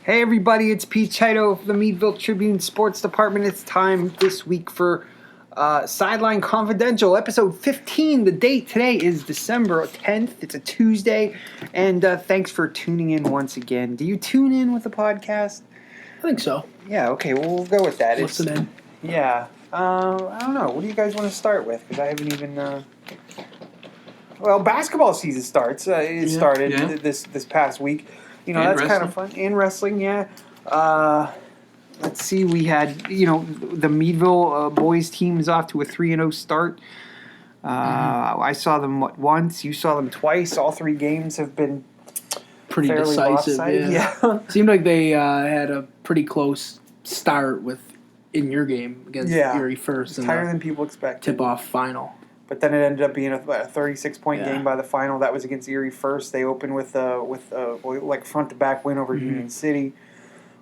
Hey everybody, it's Pete Chito of the Meadville Tribune Sports Department. It's time this week for Sideline Confidential, episode 15. The date today is December 10th. It's a Tuesday, and thanks for tuning in once again. Do you tune in with the podcast? I think so. Yeah, okay, well, we'll go with that. Listen in. Yeah, I don't know. What do you guys want to start with? Because I haven't even... Well, basketball season starts. It started this past week. You know, And that's kind of fun. And wrestling, yeah. Let's see, we had, the Meadville boys team is off to a 3-0 start. I saw them once. You saw them twice. All three games have been pretty fairly decisive. lopsided. Yeah. Seemed like they had a pretty close start in your game against Erie first. It's higher than people expected. Tip-off final. But then it ended up being a 36-point game by the final. That was against Erie first. They opened with a front-to-back win over Union City.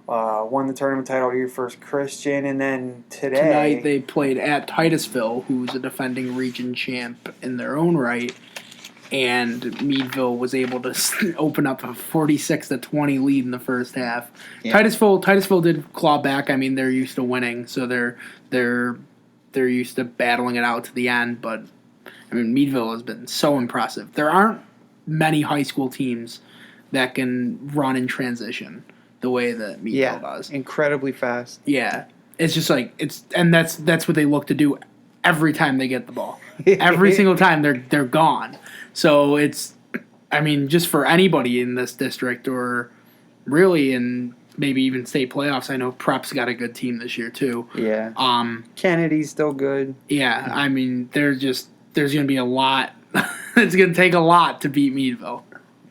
Won the tournament title Erie First Christian. And then tonight they played at Titusville, who's a defending region champ in their own right. And Meadville was able to open up a 46-20 lead in the first half. Yeah. Titusville did claw back. I mean, they're used to winning, so they're used to battling it out to the end. But I mean, Meadville has been so impressive. There aren't many high school teams that can run in transition the way that Meadville does. Incredibly fast. Yeah, it's just like that's what they look to do every time they get the ball. Every single time they're gone. So it's, I mean, just for anybody in this district or really in maybe even state playoffs. I know Prep's got a good team this year too. Yeah. Kennedy's still good. Yeah, I mean, there's going to be a lot. It's going to take a lot to beat Meadville.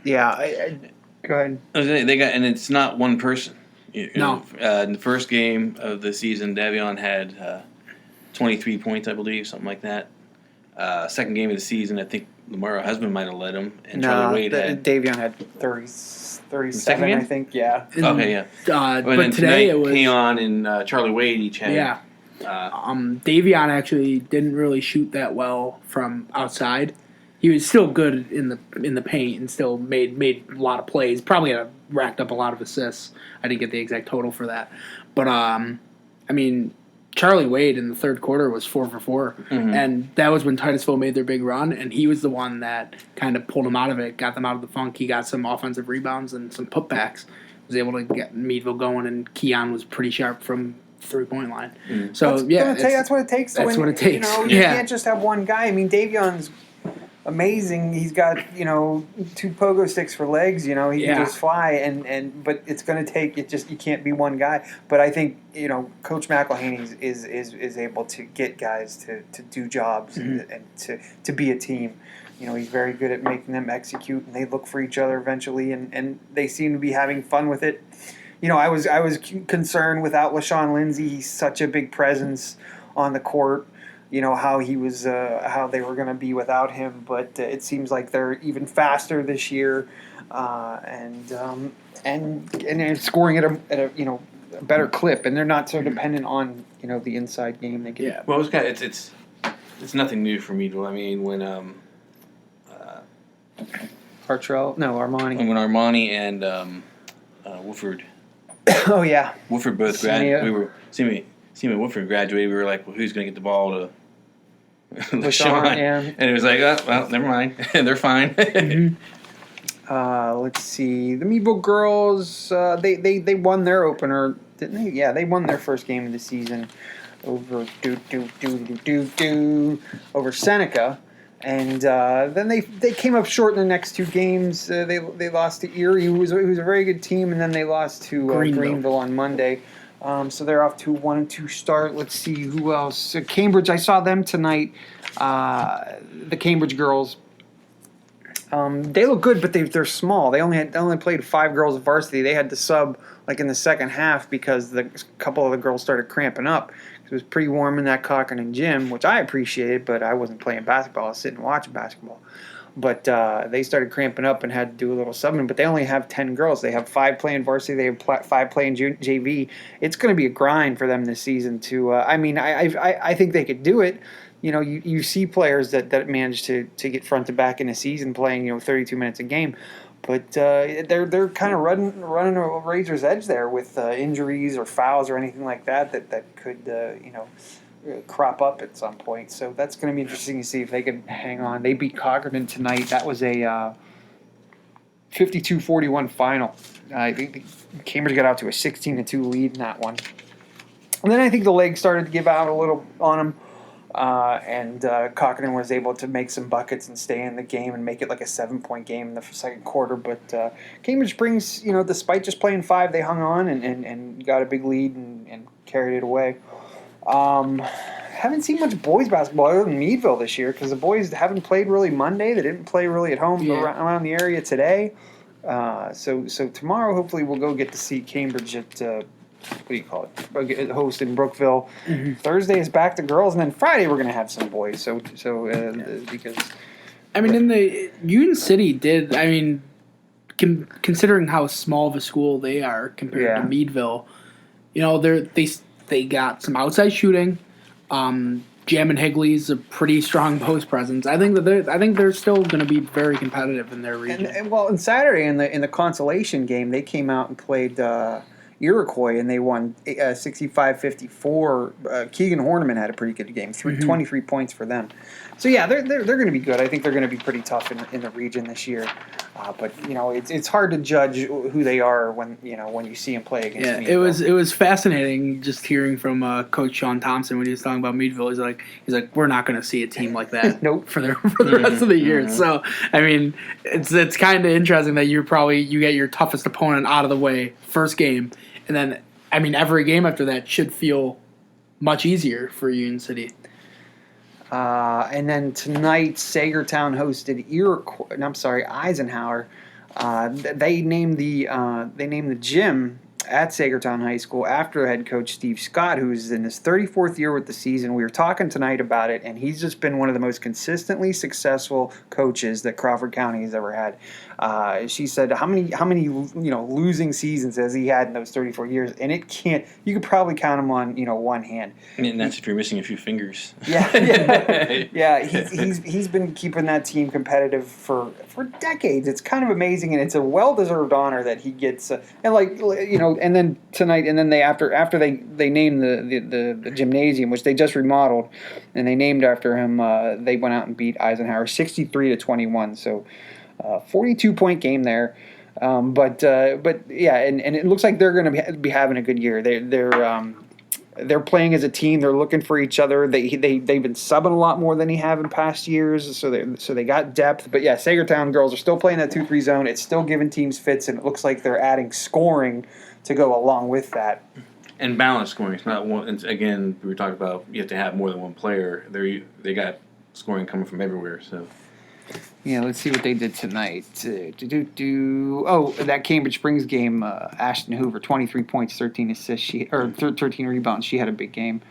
Yeah. Go ahead. And it's not one person. No. In the first game of the season, Davion had 23 points, I believe, something like that. Second game of the season, I think Lamar Husband might have led him, and Charlie Wade had... Davion had 37, I think. Yeah. Okay, yeah. But today it was Keon and Charlie Wade each had. Yeah. Davion actually didn't really shoot that well from outside. He was still good in the paint and still made a lot of plays. Probably racked up a lot of assists. I didn't get the exact total for that, but I mean, Charlie Wade in the third quarter was 4 for 4, and that was when Titusville made their big run, and he was the one that kind of pulled them out of it, got them out of the funk. He got some offensive rebounds and some putbacks. Was able to get Meadville going, and Keon was pretty sharp from 3-point line. So that's what it takes. That's what it takes. You can't just have one guy. I mean, Davion's amazing. He's got 2 pogo sticks for legs. He can just fly. But it's going to take it. Just you can't be one guy. But I think Coach McElhaney is able to get guys to do jobs and to be a team. He's very good at making them execute, and they look for each other eventually, and they seem to be having fun with it. I was concerned without LaShawn Lindsay. He's such a big presence on the court. How he was, how they were going to be without him, but it seems like they're even faster this year, and they're scoring at a better clip, and they're not so dependent on the inside game they get. Yeah, well, it's nothing new for me. I mean, when Armani. When Armani and Woodford. Oh yeah. Woodford both graduated. We were Simi Woodford graduated. We were like, well, who's going to get the ball to LaShawn? Yeah. And it was like, oh, well, never mind. They're fine. Let's see. The Meadville girls, they won their opener, didn't they? Yeah, they won their first game of the season over over Seneca. And then they came up short in the next 2 games. They lost to Erie, who was a very good team, and then they lost to Greenville on Monday. So they're off to a 1-2 start. Let's see who else. Cambridge, I saw them tonight. The Cambridge girls. They look good, but they're small. They only played 5 girls at varsity. They had to sub in the second half because a couple of the girls started cramping up. It was pretty warm in that Cochran gym, which I appreciated, but I wasn't playing basketball. I was sitting watching basketball. But they started cramping up and had to do a little subbing. But they only have 10 girls. They have 5 playing varsity. They have 5 playing JV. It's going to be a grind for them this season. I think they could do it. You see players that manage to get front to back in a season playing 32 minutes a game. But they're kind of running a razor's edge there with injuries or fouls or anything like that could crop up at some point. So that's going to be interesting to see if they can hang on. They beat Cockerton tonight. That was a 52-41 final. I think Cambridge got out to a 16-2 lead in that one. And then I think the legs started to give out a little on them. And Cockerton was able to make some buckets and stay in the game and make it like a 7-point game in the second quarter. But Cambridge Springs, despite just playing 5, they hung on and got a big lead and carried it away. Haven't seen much boys basketball other than Meadville this year because the boys haven't played really Monday. They didn't play really at home around the area today. So tomorrow, hopefully, we'll go get to see Cambridge at what do you call it? Host in Brookville. Mm-hmm. Thursday is back to girls, and then Friday we're going to have some boys. Because in the Union City did. Considering how small of a school they are compared to Meadville, they got some outside shooting. Jam and Higley's a pretty strong post presence. I think they're still going to be very competitive in their region. And Saturday in the consolation game, they came out and played Iroquois, and they won 65-54. Keegan Horniman had a pretty good game, 23 points for them. So they're going to be good. I think they're going to be pretty tough in the region this year. But it's hard to judge who they are when you see them play against Meadville. It was fascinating just hearing from Coach Sean Thompson when he was talking about Meadville. He's like we're not going to see a team like that nope. for the rest of the year. Mm-hmm. So it's kind of interesting that you get your toughest opponent out of the way first game, and then every game after that should feel much easier for Union City. And then tonight, Sagertown hosted Eisenhower. They named the gym at Sagertown High School after head coach Steve Scott, who's in his 34th year with the season. We were talking tonight about it, and he's just been one of the most consistently successful coaches that Crawford County has ever had. She said, "How many losing seasons has he had in those 34 years?" And you could probably count them on one hand. And that's if you're missing a few fingers. Yeah. He's been keeping that team competitive for decades. It's kind of amazing, and it's a well-deserved honor that he gets. And then tonight, and then after they named the gymnasium, which they just remodeled, and they named after him. They went out and beat Eisenhower 63-21. So, 42-point game there. But it looks like they're going to be having a good year. They're playing as a team. They're looking for each other. They've been subbing a lot more than they have in past years. So they got depth. But Sagertown girls are still playing that 2-3 zone. It's still giving teams fits, and it looks like they're adding scoring to go along with that. And balanced scoring. It's not one. We were talking about you have to have more than one player. They got scoring coming from everywhere. So. Yeah, let's see what they did tonight. That Cambridge Springs game, Ashton Hoover, 23 points, 13 assists, 13 rebounds. She had a big game.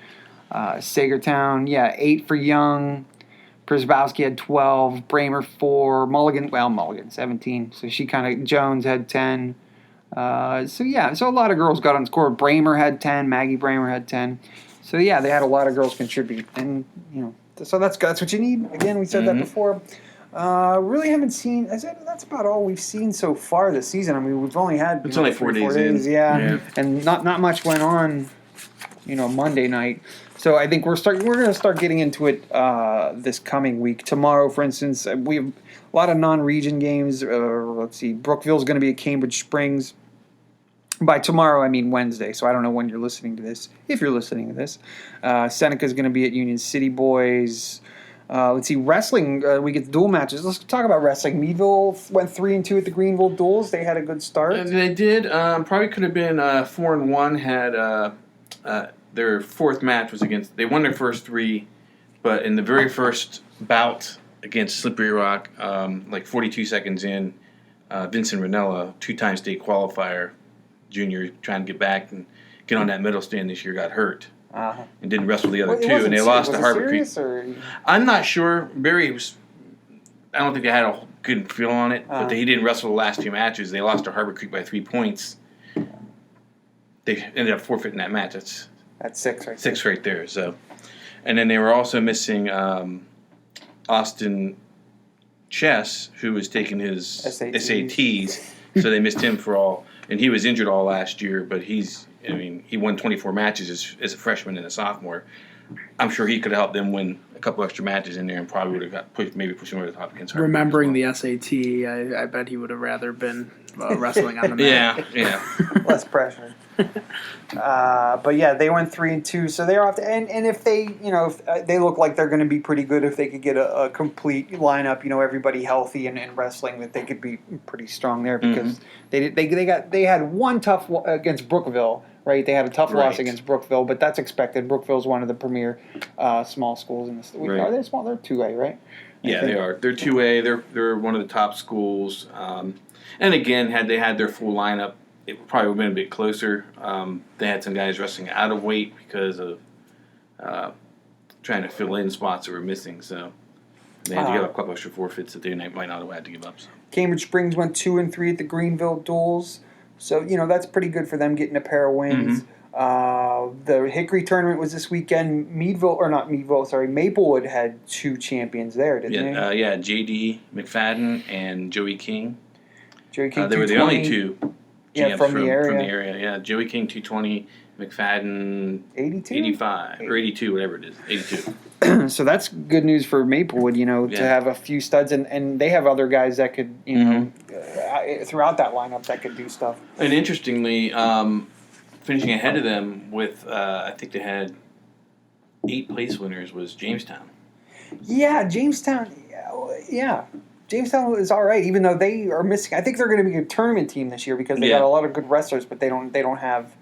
Sagertown, 8 for Young. Przybowski had 12. Bramer 4. Mulligan 17. So Jones had 10. So a lot of girls got on score. Bramer had 10. Maggie Bramer had 10. So they had a lot of girls contribute, and so that's what you need. Again, we said that before. Really haven't seen. That's about all we've seen so far this season. We've only had. It's only 4 days in. Yeah, and not much went on. Monday night. So I think we're going to start getting into it this coming week. Tomorrow, for instance, we have a lot of non-region games. Let's see, Brookville's going to be at Cambridge Springs. By tomorrow, I mean Wednesday, so I don't know when you're listening to this. If you're listening to this, Seneca's going to be at Union City Boys. Let's see, wrestling. We get the dual matches. Let's talk about wrestling. Meadville went 3-2 at the Greenville Duels. They had a good start. They did. Probably could have been 4-1 had their fourth match was against. They won their first 3, but in the very first bout against Slippery Rock, 42 seconds in, Vincent Ranella, 2-time state qualifier, junior, trying to get back and get on that medal stand this year, got hurt. And didn't wrestle the other 2, and they lost to Harbor Creek. I'm not sure. Barry was. I don't think they had a good feel on it, but he didn't wrestle the last 2 matches. They lost to Harbor Creek by 3 points. They ended up forfeiting that match. That's 6 right. 6 right there. So, and then they were also missing Austin Chess, who was taking his SATs. SATs, so they missed him for all. And he was injured all last year, but he won 24 matches as a freshman and a sophomore. I'm sure he could have helped them win a couple extra matches in there and probably would have got pushed him over the top against Harvard. Remembering the SAT, I bet he would have rather been wrestling on the mat. Yeah. Less pressure. But yeah, they went 3-2, so they're off. And if they, if they look like they're going to be pretty good if they could get a complete lineup, everybody healthy and wrestling, that they could be pretty strong there because they had one tough against Brookville. Right, they had a tough loss against Brookville, but that's expected. Brookville's one of the premier small schools in the state. Are they small? They're 2A, right? Yeah, they are. They're 2A. They're one of the top schools. And again, had they had their full lineup, it probably would have been a bit closer. They had some guys wrestling out of weight because of trying to fill in spots that were missing. So they had to give up a couple extra forfeits that they might not have had to give up. So. Cambridge Springs went 2-3 at the Greenville Duels. So, that's pretty good for them getting a pair of wins. The Hickory tournament was this weekend. Maplewood had 2 champions there, didn't they? J.D. McFadden and Joey King. Joey King, they were the only 2 champs from the area. From the area, yeah. Joey King, 220, McFadden, 82? 85, or 82, whatever it is, 82. So that's good news for Maplewood, to have a few studs, and they have other guys that could, throughout that lineup that could do stuff. And interestingly, finishing ahead of them with, I think they had 8 place winners was Jamestown. Yeah, Jamestown. Yeah. Jamestown is all right, even though they are missing. I think they're going to be a tournament team this year because they got a lot of good wrestlers, but they don't have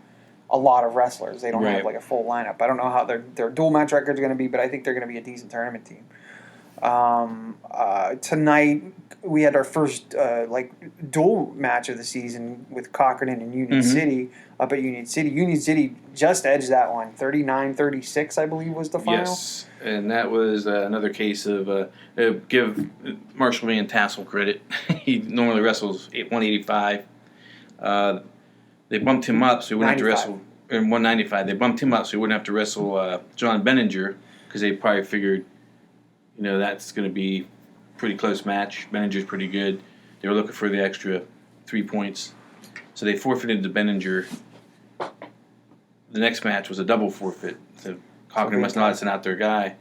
a lot of wrestlers. They don't have like a full lineup. I don't know how their dual match record is going to be, but I think they're going to be a decent tournament team. Tonight we had our first dual match of the season with Cochrane and Union City up at Union City. Union City just edged that one, 39-36, I believe was the final. Yes, and that was another case of give Marshall Van Tassel credit. He normally wrestles 185. They bumped him up so he wouldn't have to wrestle in 195. They bumped him up so he wouldn't have to wrestle John Benninger because they probably figured, that's going to be a pretty close match. Benninger's pretty good. They were looking for the extra 3 points. So they forfeited to Benninger. The next match was a double forfeit. So Cochrane must not have sent out their guy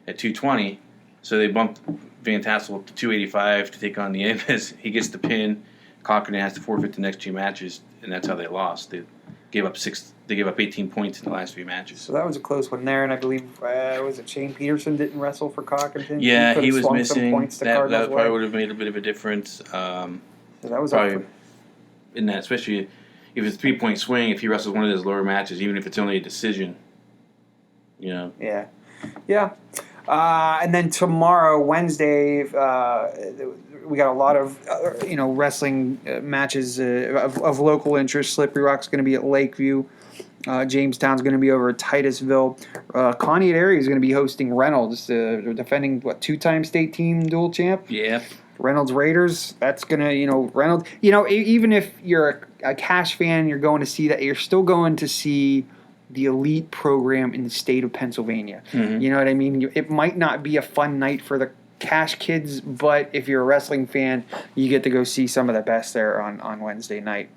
at 220. So they bumped Van Tassel up to 285 to take on the Avis. He gets the pin. Cochrane has to forfeit the next 2 matches, and that's how they lost. They gave up 18 points in the last 3 matches. So that was a close one there, and I believe was it Shane Peterson didn't wrestle for Cochrane? Yeah, he was missing. That probably would have made a bit of a difference. So that was probably in that, especially if it's a 3-point swing. If he wrestles one of those lower matches, even if it's only a decision, Yeah. And then tomorrow, Wednesday, we got a lot of wrestling matches of local interest. Slippery Rock's going to be at Lakeview. Jamestown's going to be over at Titusville. Conneaut area is going to be hosting Reynolds, defending 2-time state team dual champ. Yeah. Reynolds Raiders. That's gonna Reynolds. Even if you're a Cash fan, you're going to see that. You're still going to see the elite program in the state of Pennsylvania. Mm-hmm. You know what I mean? It might not be a fun night for the Cash kids, but if you're a wrestling fan, you get to go see some of the best there on Wednesday night.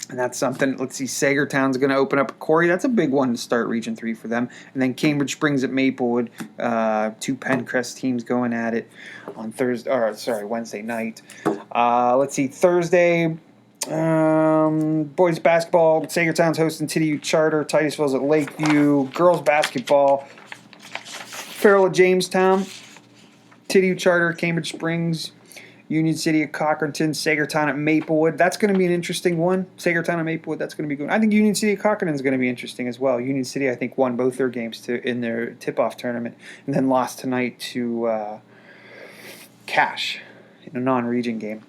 And that's something. Let's see, Sagertown's going to open up Corey. That's a big one to start Region 3 for them. And then Cambridge Springs at Maplewood. 2 Pencrest teams going at it on Wednesday night. Let's see, Thursday, boys basketball. Sagertown's hosting TDU Charter. Titusville's at Lakeview. Girls basketball, Farrell at Jamestown. TDU Charter, Cambridge Springs. Union City at Cochranton, Sagertown at Maplewood. That's going to be an interesting one. Sagertown at Maplewood, that's going to be good. I think Union City at Cochranton is going to be interesting as well. Union City, I think, won both their games in their tip-off tournament and then lost tonight to Cash in a non-region game.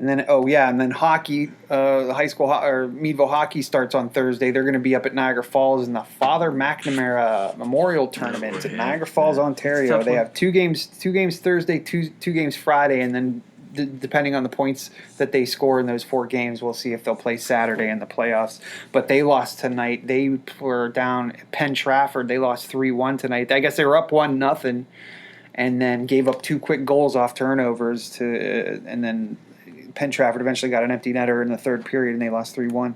And then hockey, the high school or Meadville hockey starts on Thursday. They're going to be up at Niagara Falls in the Father McNamara Memorial Tournament at Niagara Falls, Ontario. They have 2 games Thursday, two games Friday, and then depending on the points that they score in those 4 games, we'll see if they'll play Saturday in the playoffs. But they lost tonight. They were down at Penn Trafford. They lost 3-1 tonight. I guess they were up 1-0. and then gave up 2 quick goals off turnovers and then Penn Trafford eventually got an empty netter in the third period, and they lost 3-1.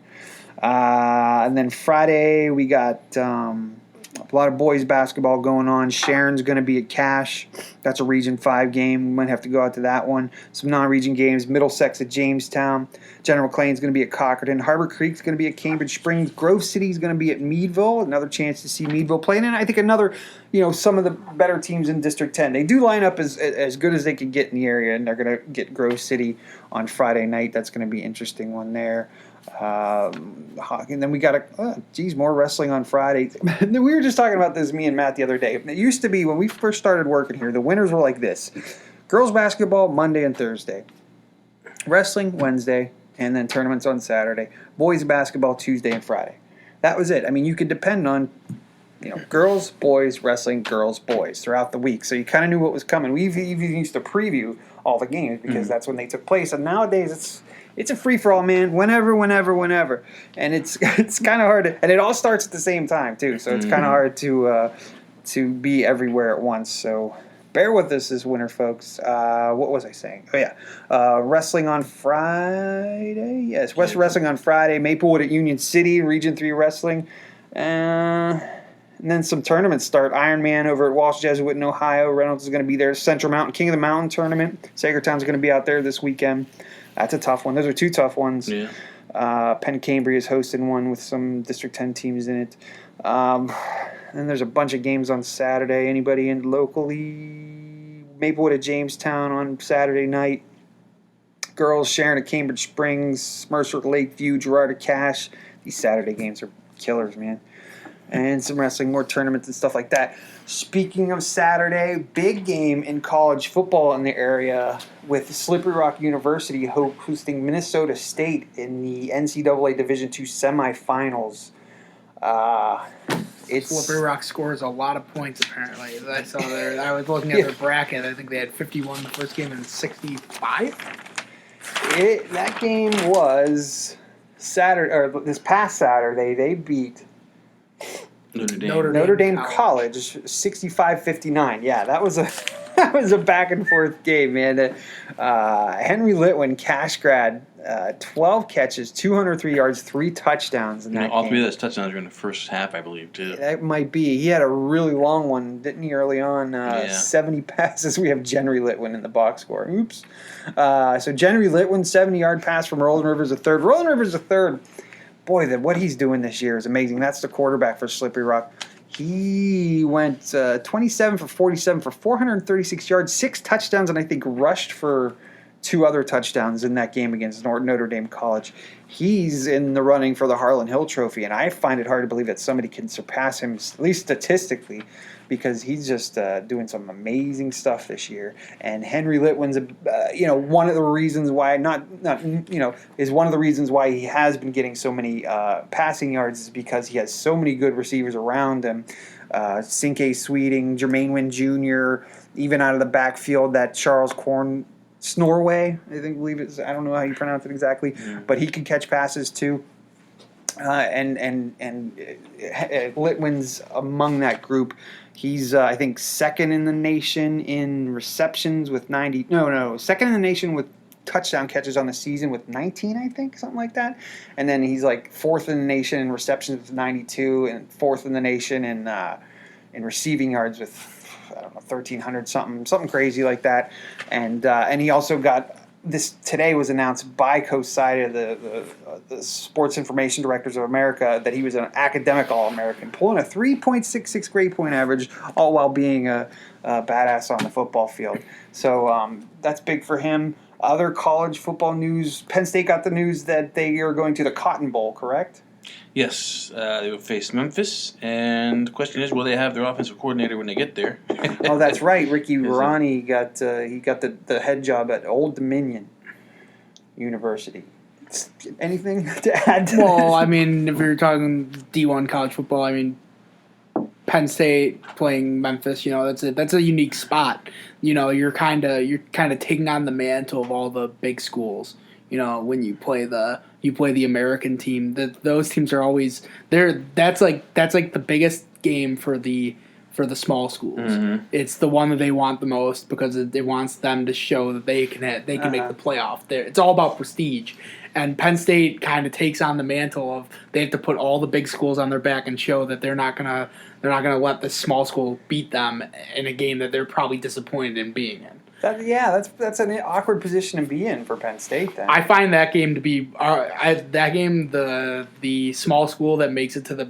And then Friday we got a lot of boys basketball going on. Sharon's going to be at Cache. That's a Region 5 game. We might have to go out to that one. Some non-region games. Middlesex at Jamestown. General McLean's going to be at Cockerton. Harbor Creek's going to be at Cambridge Springs. Grove City's going to be at Meadville. Another chance to see Meadville play. And I think another, some of the better teams in District 10. They do line up as good as they could get in the area, and they're going to get Grove City on Friday night. That's going to be an interesting one there. And then we got more wrestling on Friday. We were just talking about this, me and Matt, the other day. It used to be when we first started working here, the winters were like this: girls basketball Monday and Thursday, wrestling Wednesday, and then tournaments on Saturday. Boys basketball Tuesday and Friday. That was it. I mean, you could depend on girls, boys, wrestling, girls, boys throughout the week. So you kind of knew what was coming. We even used to preview all the games because that's when they took place. And nowadays it's a free-for-all, man. Whenever. And it's kind of hard and it all starts at the same time, too. So it's kind of hard to be everywhere at once. So bear with us this winter, folks. What was I saying? Oh, yeah. Wrestling on Friday. Yes, West Wrestling on Friday. Maplewood at Union City, Region 3 Wrestling. And then some tournaments start. Ironman over at Walsh Jesuit in Ohio. Reynolds is going to be there. Central Mountain King of the Mountain tournament. Sagertown's going to be out there this weekend. That's a tough one. Those are 2 tough ones. Yeah. Penn Cambria is hosting one with some District 10 teams in it. And there's a bunch of games on Saturday. Anybody in locally? Maplewood at Jamestown on Saturday night. Girls Sharon at Cambridge Springs. Mercer at Lakeview. Girard at Cache. These Saturday games are killers, man. And some wrestling, more tournaments and stuff like that. Speaking of Saturday, big game in college football in the area with Slippery Rock University hosting Minnesota State in the NCAA Division II semifinals. Slippery Rock scores a lot of points, apparently. I saw there. I was looking at their bracket. I think they had 51 the first game and 65. That game was Saturday, or this past Saturday. They beat Notre Dame College 65-59. Yeah, that was a back and forth game, man. Henry Litwin, Cache grad, 12 catches, 203 yards, 3 touchdowns in that all game. 3 of those touchdowns were in the first half, I believe, too. That might be. He had a really long one, didn't he, early on? 70 passes. We have Jenry Litwin in the box score. Oops. So Jenry Litwin, 70-yard pass from Roland Rivers III. Roland Rivers III. Boy, what he's doing this year is amazing. That's the quarterback for Slippery Rock. He went 27 for 47 for 436 yards, 6 touchdowns, and I think rushed for 2 other touchdowns in that game against Notre Dame College. He's in the running for the Harlan Hill Trophy, and I find it hard to believe that somebody can surpass him, at least statistically, because he's just doing some amazing stuff this year. And Henry Litwin's, one of the reasons why is one of the reasons why he has been getting so many passing yards is because he has so many good receivers around him. Cinque Sweeting, Jermaine Wynn Jr., even out of the backfield, that Charles Snorway, believe it's. I don't know how you pronounce it exactly, but he can catch passes too. And Litwin's among that group. He's I think second in the nation in receptions with 90. Second in the nation with touchdown catches on the season with 19, I think, something like that. And then he's like 4th in the nation in receptions with 92, and 4th in the nation in receiving yards with 1,300 something crazy like that. And he also got. This today was announced by COSIDA, the Sports Information Directors of America, that he was an academic All-American, pulling a 3.66 grade point average, all while being a badass on the football field. So that's big for him. Other college football news: Penn State got the news that they are going to the Cotton Bowl, correct? Yes, they will face Memphis, and the question is, will they have their offensive coordinator when they get there? Oh, that's right. Ricky Verani got the head job at Old Dominion University. Anything to add to Well, I mean, if you're talking D1 college football, I mean, Penn State playing Memphis, that's a unique spot. You're kind of taking on the mantle of all the big schools. When you play the American team, those teams are always there. That's like the biggest game for the for the small schools. Mm-hmm. It's the one that they want the most because it wants them to show that they can make the playoff. It's all about prestige. And Penn State kind of takes on the mantle of they have to put all the big schools on their back and show that they're not gonna let this small school beat them in a game that they're probably disappointed in being in. That's an awkward position to be in for Penn State. Then I find that game to be the small school that makes it to the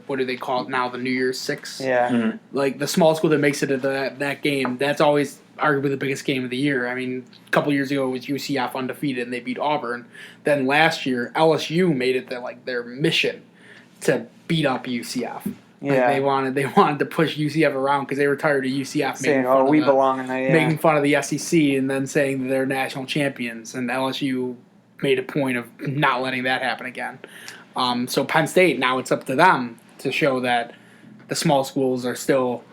what do they call it now, the New Year's Six? Yeah. Mm-hmm. Like the small school that makes it to that game, that's always arguably the biggest game of the year. I mean, a couple years ago it was UCF undefeated and they beat Auburn. Then last year LSU made it their mission to beat up UCF. Yeah. Like they wanted to push UCF around because they were tired of UCF saying, belong in that. Making fun of the SEC and then saying that they're national champions, and LSU made a point of not letting that happen again. So Penn State, now it's up to them to show that the small schools are still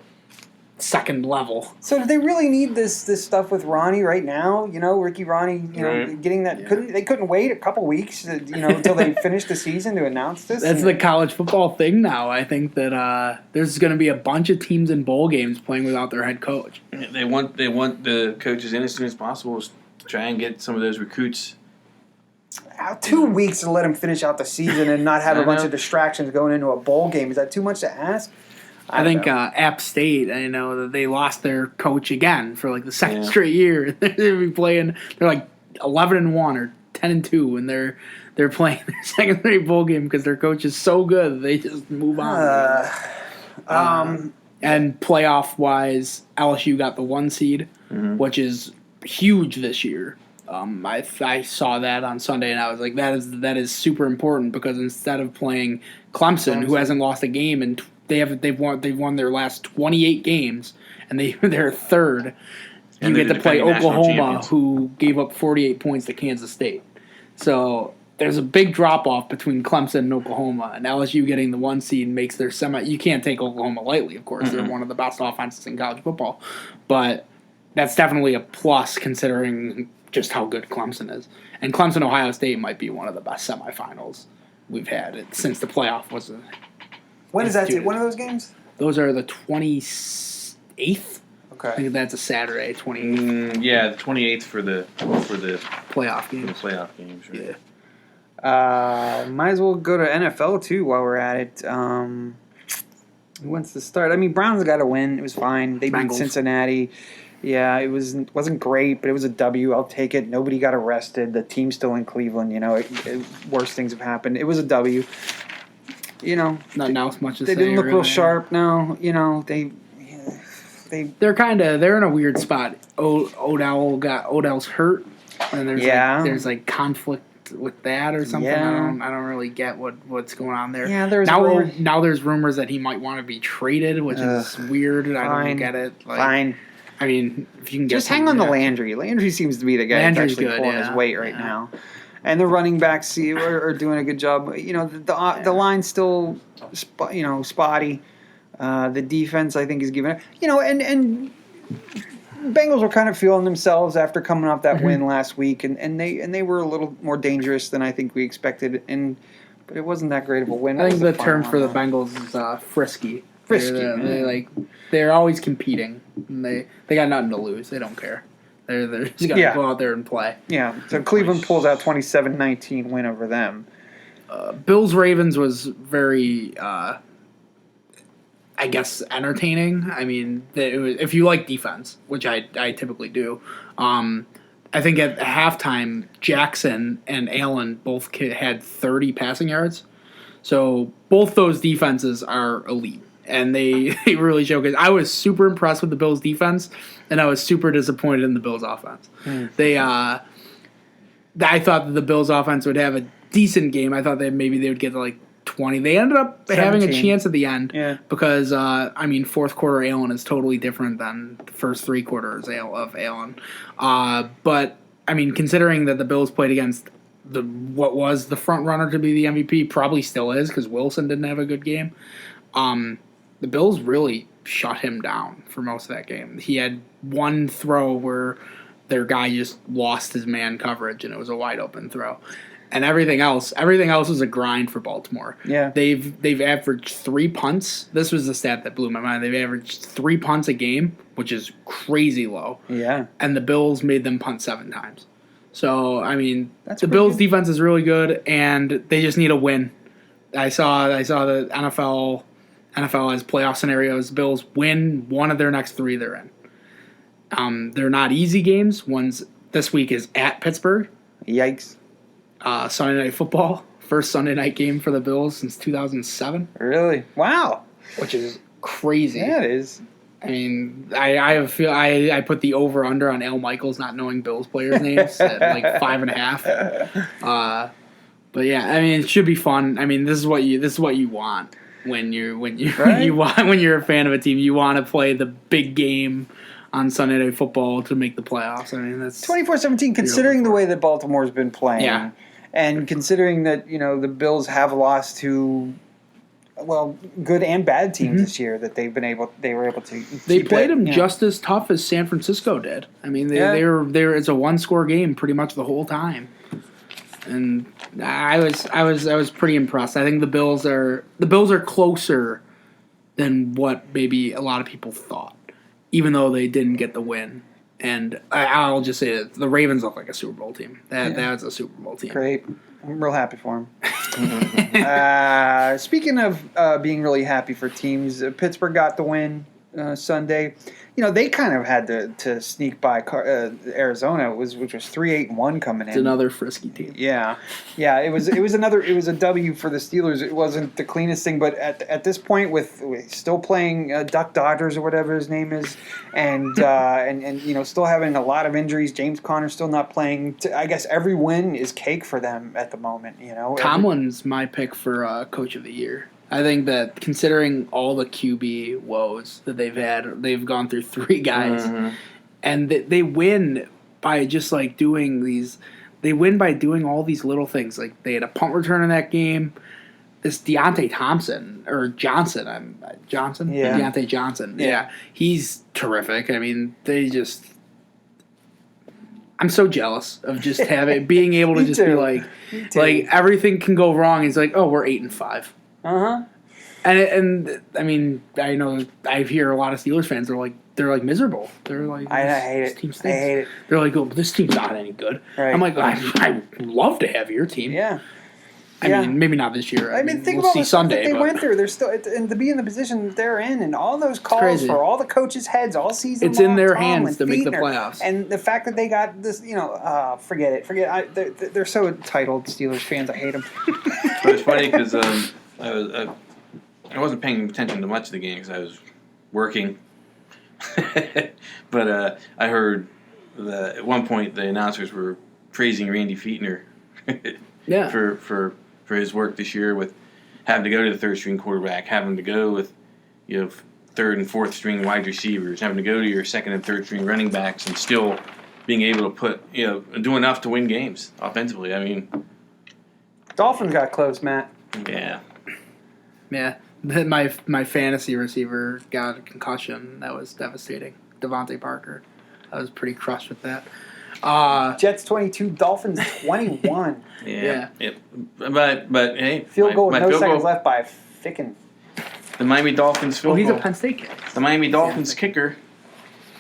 second level. So do they really need this stuff with Ronnie right now? Ricky Ronnie, getting that. They couldn't wait a couple weeks, until they finished the season to announce this. That's the college football thing now. I think that there's going to be a bunch of teams in bowl games playing without their head coach. They want the coaches in as soon as possible to try and get some of those recruits. 2 weeks to let them finish out the season and not have a bunch of distractions going into a bowl game. Is that too much to ask? I think App State, I know that they lost their coach again for the second straight year. They're like 11-1 or 10-2, and they're playing their second straight bowl game because their coach is so good that they just move on. And playoff wise, LSU got the 1 seed, which is huge this year. I saw that on Sunday and I was like, that is super important because instead of playing Clemson, who hasn't lost a game and they've won their last 28 games and they're third. You get to play Oklahoma, who gave up 48 points to Kansas State. So there's a big drop off between Clemson and Oklahoma, and LSU getting the 1 seed makes their You can't take Oklahoma lightly, of course. They're one of the best offenses in college football, but that's definitely a plus considering just how good Clemson is. And Clemson Ohio State might be one of the best semifinals we've had since the playoff was. When is that? One of those games? Those are the 28th. Okay. I think that's a Saturday, 28th. The 28th for the playoff games. The playoff games, right? Yeah. Might as well go to NFL too while we're at it. Who wants to start? I mean, Browns got a win. It was fine. They beat Cincinnati. Yeah, it wasn't great, but it was a W. I'll take it. Nobody got arrested. The team's still in Cleveland. Worse things have happened. It was a W. Not now as much as they didn't look real sharp. No, they're in a weird spot. Odell's hurt, and there's conflict with that or something. Yeah. I don't really get what's going on there. Yeah, now there's rumors that he might want to be traded, which is weird. I don't get it. Fine. I mean, if you can just hang on to Landry. Landry seems to be the guy that's actually pulling his weight right now. And the running backs are doing a good job. The line's still, spotty. The defense, I think, is giving it. And Bengals were kind of feeling themselves after coming off that win last week, and they were a little more dangerous than I think we expected. But it wasn't that great of a win. I think the term for the Bengals is frisky. They're always competing. And they got nothing to lose. They don't care. They're just going to go out there and play. Yeah, so Cleveland pulls out 27-19 win over them. Bills-Ravens was very, entertaining. I mean, if you like defense, which I typically do, I think at halftime, Jackson and Allen both had 30 passing yards. So both those defenses are elite. And they really show. Because I was super impressed with the Bills' defense, and I was super disappointed in the Bills' offense. I thought that the Bills' offense would have a decent game. I thought that maybe they would get to 20. They ended up 17. Having a chance at the end because, fourth quarter Allen is totally different than the first 3 quarters of Allen. But, considering that the Bills played against what was the front runner to be the MVP, probably still is because Wilson didn't have a good game. The Bills really shut him down for most of that game. He had one throw where their guy just lost his man coverage, and it was a wide open throw. And everything else is a grind for Baltimore. Yeah. They've averaged 3 punts. This was the stat that blew my mind. They've averaged 3 punts a game, which is crazy low. Yeah. And the Bills made them punt 7 times. So, I mean, That's the pretty Bills' good. defense is really good, and they just need a win. I saw the NFL has playoff scenarios. Bills win one of their next 3 they're in. They're not easy games. One's this week is at Pittsburgh. Yikes. Sunday Night Football. First Sunday night game for the Bills since 2007. Really? Wow. Which is crazy. Yeah, it is. I mean, I put the over under on Al Michaels not knowing Bills players' names at like 5.5. But yeah, I mean, it should be fun. I mean, this is what you want when you're when you're a fan of a team. You want to play the big game on Sunday Night Football to make the playoffs. I mean, that's 24-17. Considering the way that Baltimore's been playing, Yeah. and considering that the Bills have lost to good and bad teams this year, that they were able to. They keep played it, them just as tough as San Francisco did. I mean, they were it's a 1-score game pretty much the whole time, and I was pretty impressed. I think the Bills are closer than what maybe a lot of people thought, even though they didn't get the win. And I'll just say that the Ravens look like a Super Bowl team. That's a Super Bowl team. Great. I'm real happy for him. Speaking of being really happy for teams, Pittsburgh got the win Sunday. They kind of had to sneak by Arizona, which was 3-8-1 coming in. It's another frisky team. Yeah. It was a W for the Steelers. It wasn't the cleanest thing, but at this point, with still playing Duck Dodgers or whatever his name is, and still having a lot of injuries. James Conner's still not playing. I guess every win is cake for them at the moment. Tomlin's my pick for Coach of the Year. I think that considering all the QB woes that they've had, they've gone through 3 guys, and they win by just like doing these. They win by doing all these little things. Like they had a punt return in that game. This Deontay Johnson. Yeah. Deontay Johnson. Yeah, he's terrific. I mean, I'm so jealous of just being able to just be like everything can go wrong. It's like, oh, we're 8-5. And I mean, I know I hear a lot of Steelers fans are they're miserable. They're like, I hate it. Team stinks. I hate it. They're like, oh, this team's not any good. Right. I'm like, I love to have your team. Yeah. I mean, maybe not this year. I mean, think we'll about see the stuff Sunday, that they but went through. They're still, and to be in the position that they're in, and all those calls crazy. for all the coaches' heads all season. It's in long, their Tomlin, hands to make the Fiedner, playoffs. And the fact that they got this, forget it. They're so entitled, Steelers fans. I hate them. But it's funny because I wasn't paying attention to much of the game because I was working. But I heard that at one point the announcers were praising Randy Fiedner for his work this year with having to go to the third string quarterback, having to go with third and fourth string wide receivers, having to go to your second and third string running backs, and still being able to do enough to win games offensively. I mean, Dolphins got close, Matt. Yeah. Yeah. My fantasy receiver got a concussion. That was devastating. Devontae Parker. I was pretty crushed with that. Jets 22, Dolphins 21. Yeah. Yep. But hey, Field goal with no seconds goal, left by Ficken. The Miami Dolphins field He's goal. a Penn State kid. The Miami Dolphins kicker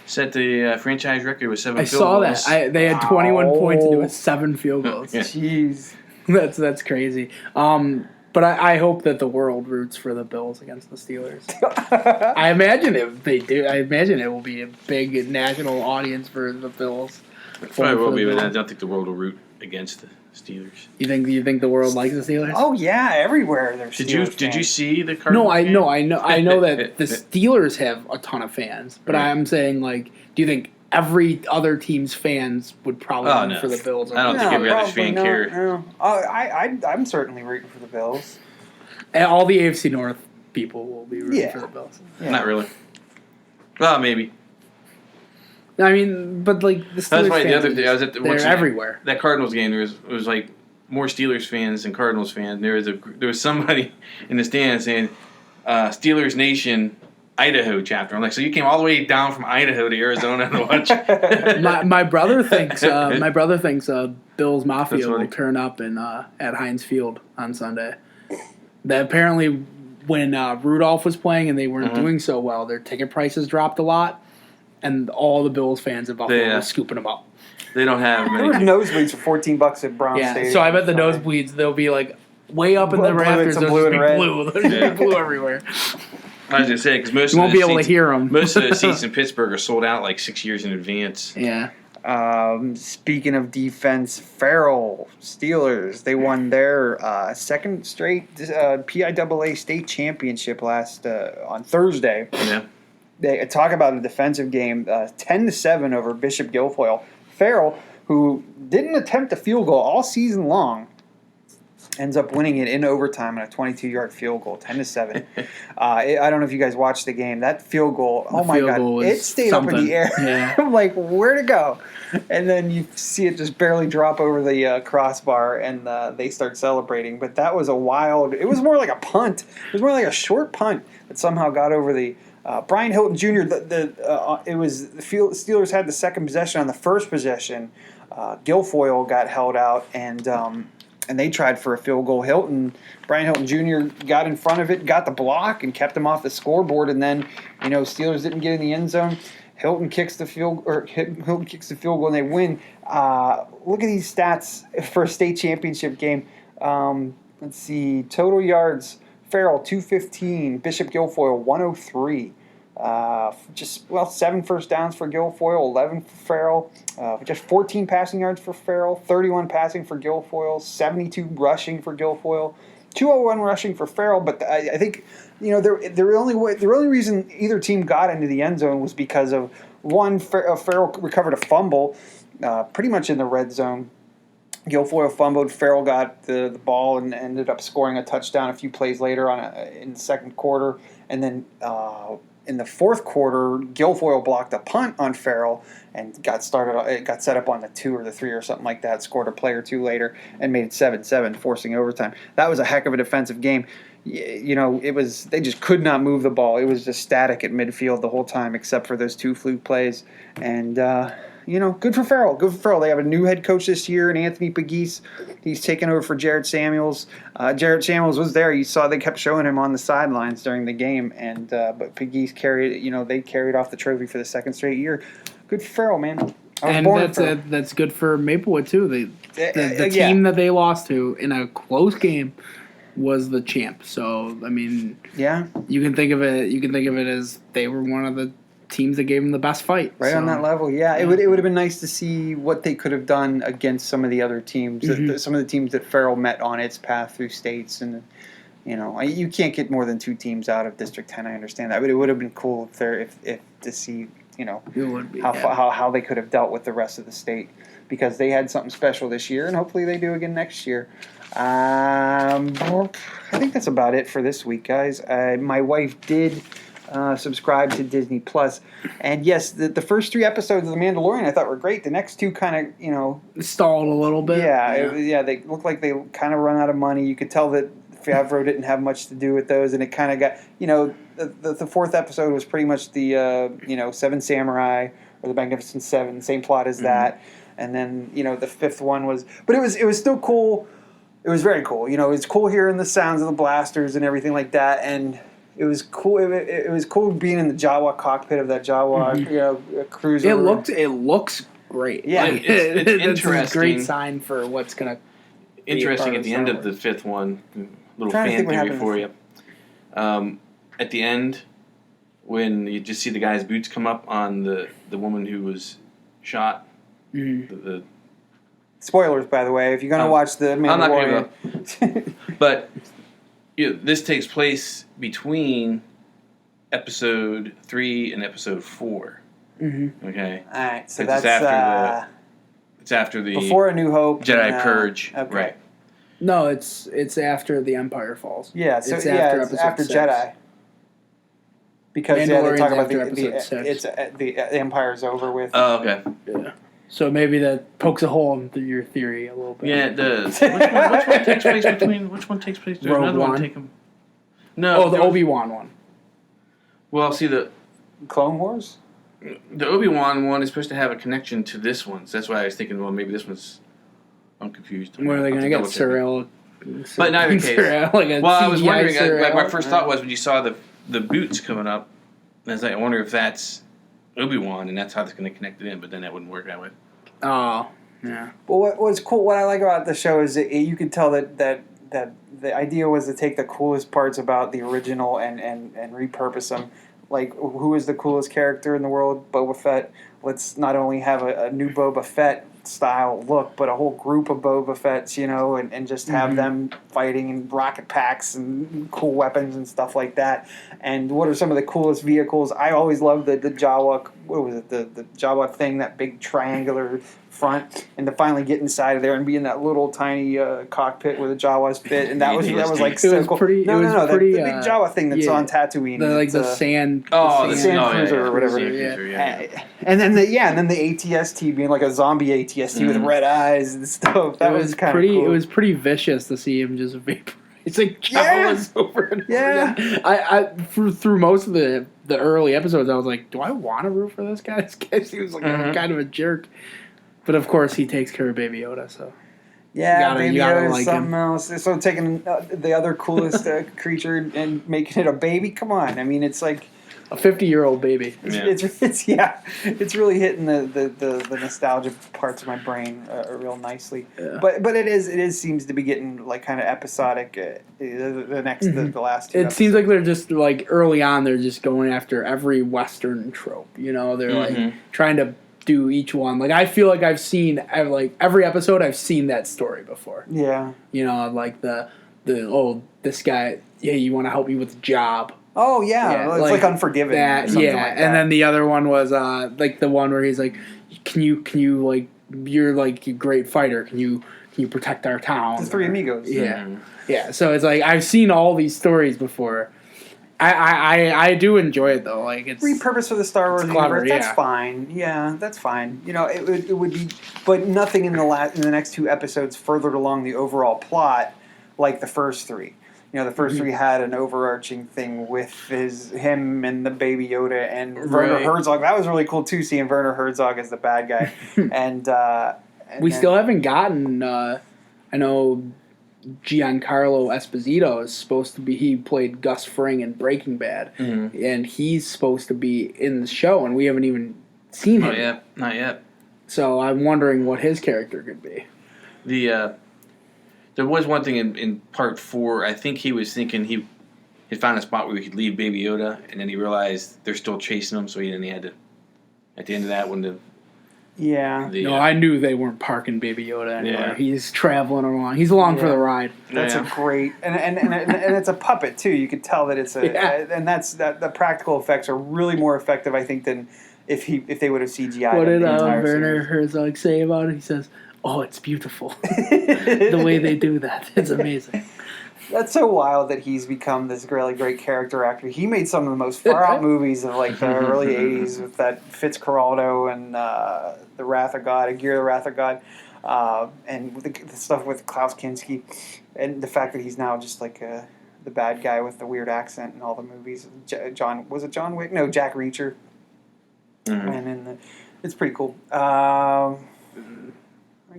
set the franchise record with 7 I field saw goals. that. They had 21 points and it was 7 field goals. Yeah. Jeez. That's crazy. But I hope that the world roots for the Bills against the Steelers. I imagine if they do, I imagine it will be a big national audience for the Bills. Probably will be, but I don't think the world will root against the Steelers. You think the world likes the Steelers? Oh yeah, everywhere there's. Did you see the Cardinals? No, I know that the Steelers have a ton of fans, but Right. I'm saying do you think every other team's fans would probably root for the Bills? I don't think every other fan cared. No. I'm certainly rooting for the Bills. And all the AFC North people will be rooting for the Bills. Yeah. Not really. Well, maybe. I mean, but the Steelers That's why fans, the other day I was at they're everywhere. That Cardinals game, there was like more Steelers fans than Cardinals fans. There was somebody in the stand saying, "Steelers Nation, Idaho chapter. I'm like, so you came all the way down from Idaho to Arizona to watch? my brother thinks Bills Mafia will turn up at Heinz Field on Sunday. That apparently when Rudolph was playing and they weren't doing so well, their ticket prices dropped a lot, and all the Bills fans in Buffalo were scooping them up. They don't have many. There were nosebleeds for $14 at Brown Stadium. So I bet the nosebleeds they'll be like way up in the rafters. They'll blue just be blue. There'll be blue everywhere. I was gonna say because most you won't be able to hear them. Most of the seats in Pittsburgh are sold out like 6 years in advance. Yeah. Speaking of defense, Farrell Steelers, they won their second straight PIAA state championship on Thursday. Yeah. They talk about a defensive game, 10-7 over Bishop Guilfoyle. Farrell, who didn't attempt a field goal all season long, ends up winning it in overtime on a 22-yard field goal, 10-7. I don't know if you guys watched the game. That field goal, oh my God, it stayed up in the air. Yeah. I'm like, where'd it go? And then you see it just barely drop over the crossbar, and they start celebrating. But that was it was more like a punt. It was more like a short punt that somehow got over the Brian Hilton Jr. It was the Steelers had the second possession. On the first possession, Guilfoyle got held out, and they tried for a field goal. Brian Hilton Jr. got in front of it, got the block, and kept him off the scoreboard. And then, Steelers didn't get in the end zone. Hilton kicks the field goal, and they win. Look at these stats for a state championship game. Let's see, total yards. Farrell 215, Bishop Guilfoyle 103. 7 first downs for Guilfoyle, 11 for Farrell. Just 14 passing yards for Farrell, 31 passing for Guilfoyle, 72 rushing for Guilfoyle, 201 rushing for Farrell. But I think the only reason either team got into the end zone was because of one, Farrell recovered a fumble, pretty much in the red zone. Guilfoyle fumbled. Farrell got the ball and ended up scoring a touchdown a few plays later in the second quarter. And then in the fourth quarter, Guilfoyle blocked a punt on Farrell and got set up on the 2 or the 3 or something like that. Scored a play or two later and made it 7-7, forcing overtime. That was a heck of a defensive game. They just could not move the ball. It was just static at midfield the whole time, except for those 2 fluke plays. And good for Farrell. Good for Farrell. They have a new head coach this year, and Anthony Pegues. He's taken over for Jared Samuels. Jared Samuels was there. You saw they kept showing him on the sidelines during the game, and but Pegues carried off the trophy for the second straight year. Good for Farrell, man. That's good for Maplewood too. The team that they lost to in a close game was the champ. So I mean, you can think of it as they were one of the teams that gave them the best fight. On that level, yeah. It would have been nice to see what they could have done against some of the other teams, some of the teams that Farrell met on its path through states. And, you can't get more than 2 teams out of District 10, I understand that. But it would have been cool if to see, how they could have dealt with the rest of the state. Because they had something special this year, and hopefully they do again next year. I think that's about it for this week, guys. My wife did subscribe to Disney Plus, and yes, the first 3 episodes of The Mandalorian I thought were great. The next 2 kind of stalled a little bit. They looked like they kind of run out of money. You could tell that Favreau didn't have much to do with those, and it kind of got the 4th episode was pretty much the 7 Samurai or the Magnificent 7, same plot as that, and then the 5th one was, but it was still cool. It was very cool. It's cool hearing the sounds of the blasters and everything like that, and it was cool. It was cool being in the Jawa cockpit of that Jawa, cruiser. It looks great. Yeah, it's interesting. It's a great sign for what's gonna. Interesting at the end of the 5th one. Little fan theory for you. At the end, when you just see the guy's boots come up on the woman who was shot. The spoilers, by the way, if you're gonna watch the Mandalorian. I'm not gonna go. But. This takes place between episode 3 and episode 4. Okay. All right. So it's after the before A New Hope, Jedi Purge. Okay. Right. No, it's after the Empire falls. Yeah. So it's after Jedi. Because they talk about the Empire's over with. Oh, okay. Yeah. So maybe that pokes a hole into your theory a little bit. Yeah, it does. Which one takes place? There's Rogue another One. one taking. No. Oh, the Obi-Wan one. Well, see the Clone Wars. The Obi-Wan one is supposed to have a connection to this one, so that's why I was thinking, well, maybe this one's. I'm confused. Where are they going to get Surreal? But in either case, well, I was wondering. My first thought was when you saw the boots coming up, I was like, I wonder if that's Obi-Wan, and that's how it's going to connect it in. But then that wouldn't work that way. Oh, yeah. Well, what's cool? What I like about the show is that you can tell that the idea was to take the coolest parts about the original and repurpose them. Like, who is the coolest character in the world? Boba Fett. Let's not only have a new Boba Fett style look, but a whole group of Boba Fetts, and just have them fighting in rocket packs and cool weapons and stuff like that. And what are some of the coolest vehicles? I always loved the Jawa. What was it? The Jawa thing, that big triangular front, and to finally get inside of there and be in that little tiny cockpit where the Jawas fit, and that was like so cool. The big Jawa thing that's on Tatooine, the sand. The sand cruiser or whatever. And then the ATST being like a zombie ATST with red eyes and stuff. That was kind of cool. It was pretty vicious to see him just vaporize. It's like Jawas over and over again. I through most of the early episodes, I was like, do I want to root for this guy? This guy seems like kind of a jerk. But of course, he takes care of Baby Yoda, so Baby Yoda is something else. So taking the other coolest creature and making it a baby, come on! I mean, it's like a 50-year-old baby. It's really hitting the nostalgia parts of my brain real nicely. But it seems to be getting like kind of episodic. The last two. It seems like they're just like early on. They're just going after every Western trope. They're like trying to do each one. Like, I feel like I've seen like every episode. I've seen that story before. Yeah. Like this guy. Yeah, you want to help me with the job. Oh yeah, it's like Unforgiven. That, or something like that. And then the other one was like the one where he's like, can you like, you're like a great fighter. Can you protect our town? The Three Amigos. Yeah. So it's like I've seen all these stories before. I do enjoy it though. Like, it's repurposed for the Star Wars universe. That's fine. Yeah, that's fine. It would be, but nothing in the next two episodes furthered along the overall plot like the first three. The first three had an overarching thing with him and the Baby Yoda and Werner Herzog. That was really cool too, seeing Werner Herzog as the bad guy. and we still haven't gotten. I know Giancarlo Esposito is supposed to be. He played Gus Fring in Breaking Bad, and he's supposed to be in the show, and we haven't even seen him. Not yet. So I'm wondering what his character could be. There was one thing in part 4. I think he was thinking he had found a spot where he could leave Baby Yoda, and then he realized they're still chasing him, so he had to. At the end of that, when I knew they weren't parking Baby Yoda anywhere. Yeah. He's traveling along. He's along for the ride. That's a great and it's a puppet too. You could tell that it's and the practical effects are really more effective, I think, than if they would have CGI'd. What did Werner Herzog say about it? He says, "Oh, it's beautiful. The way they do that, it's amazing." That's so wild that he's become this really great character actor. He made some of the most far-out movies of like the early 80s with that Fitzcarraldo and The Wrath of God, Gear the Wrath of God, and the stuff with Klaus Kinski, and the fact that he's now just like the bad guy with the weird accent in all the movies. John Wick? No, Jack Reacher. And it's pretty cool.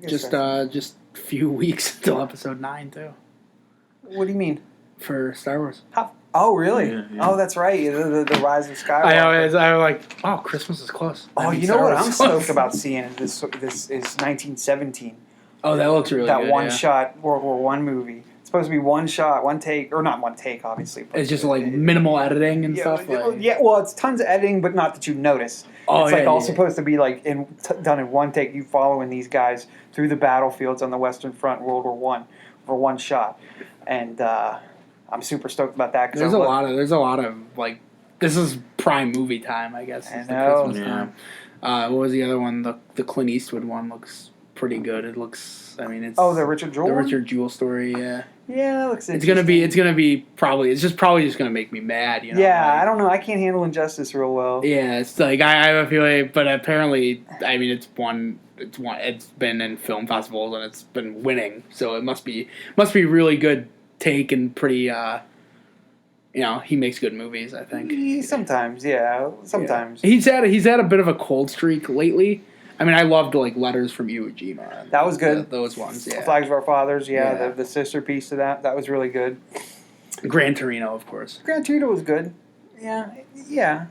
Just a few weeks until episode 9 too. What do you mean? For Star Wars. Oh, really? Yeah. Oh, that's right. The Rise of Skywalker. I was like, wow, Christmas is close. Oh, you know what I'm stoked about seeing? This is 1917. Oh, that looks really good. That one-shot World War I movie. It's supposed to be one shot, one take, or not one take, obviously. But it's just like minimal editing and stuff? Well, it's tons of editing, but not that you notice. It's all supposed to be like done in one take. You following these guys through the battlefields on the Western Front, World War I, for one shot. And I'm super stoked about that. There's a lot of like, this is prime movie time, I guess. I know. Christmas time. What was the other one? The Clint Eastwood one looks pretty good. It looks. I mean, it's the Richard Jewell. The Richard Jewell story. Yeah. Yeah, that looks. It's gonna be probably. It's just probably just gonna make me mad. Yeah, I don't know. I can't handle injustice real well. Yeah, it's like I have a feeling, but apparently, I mean, it's been in film festivals and it's been winning, so it must be really good take and pretty he makes good movies. I think Sometimes, yeah. Sometimes he's had a bit of a cold streak lately. I mean, I loved Letters from Iwo Jima. That was good. Those ones, yeah. Flags of Our Fathers, yeah. The sister piece to that was really good. Gran Torino, of course. Gran Torino was good. Yeah. It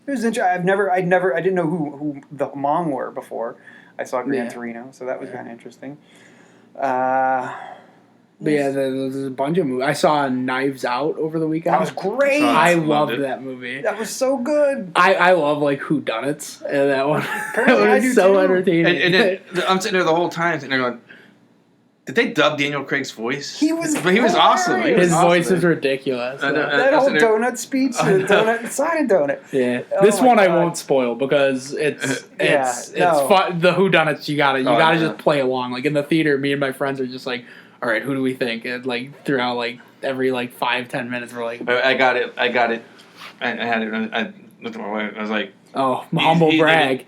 was interesting. I didn't know who the Hmong were before I saw Gran Torino, so that was kind of interesting. But there's a bunch of movies. I saw Knives Out over the weekend. That was great. I loved that movie. That was so good. I love whodunits, and that one. I do so too. entertaining. And then I'm sitting there the whole time, sitting there going, did they dub Daniel Craig's voice? He was awesome. His voice is ridiculous. That whole donut speech, sign donut. Yeah, this one I won't spoil because it's fun. The whodunits you gotta just play along. Like in the theater, me and my friends are just like, all right, who do we think? And throughout every 5-10 minutes, we're like, I got it. I had it. I looked at my wife. I was like, oh, humble brag.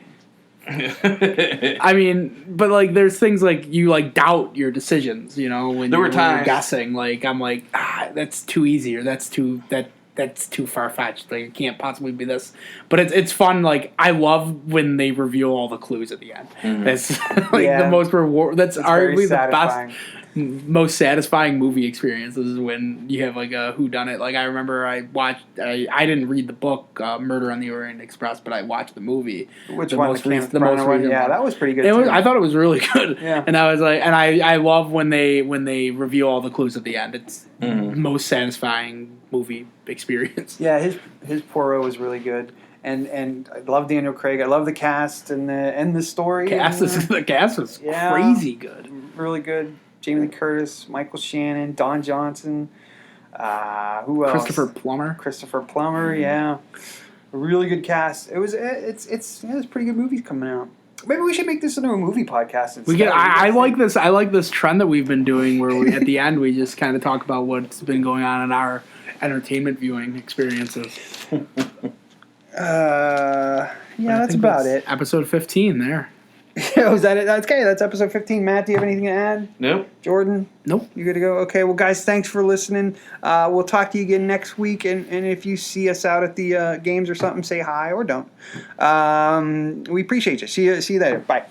I mean, but there's things you doubt your decisions. When there were times you're guessing. I'm like, that's too easy, or that's too far fetched. It can't possibly be this. But it's fun. I love when they reveal all the clues at the end. Mm-hmm. That's the most reward. That's arguably the best. Most satisfying movie experiences is when you have a whodunit. I remember I didn't read the book Murder on the Orient Express, but I watched the movie. The most recent one? Yeah, that was pretty good. I thought it was really good. Yeah. And I was I love when they reveal all the clues at the end. It's most satisfying movie experience. Yeah, his Poirot was really good. And I love Daniel Craig. I love the cast and the story. The cast was crazy good. Really good. Jamie Lee Curtis, Michael Shannon, Don Johnson. Who else? Christopher Plummer, yeah. A really good cast. It's pretty good movies coming out. Maybe we should make this into a movie podcast instead. I like this. I like this trend that we've been doing, where we, at the end we just kind of talk about what's been going on in our entertainment viewing experiences. That's about it. Episode 15 there. Was that it? That's okay. That's episode 15. Matt, do you have anything to add? Nope. Jordan? Nope. You good to go? Okay. Well, guys, thanks for listening. We'll talk to you again next week. And if you see us out at the games or something, say hi or don't. We appreciate you. See you later. Bye.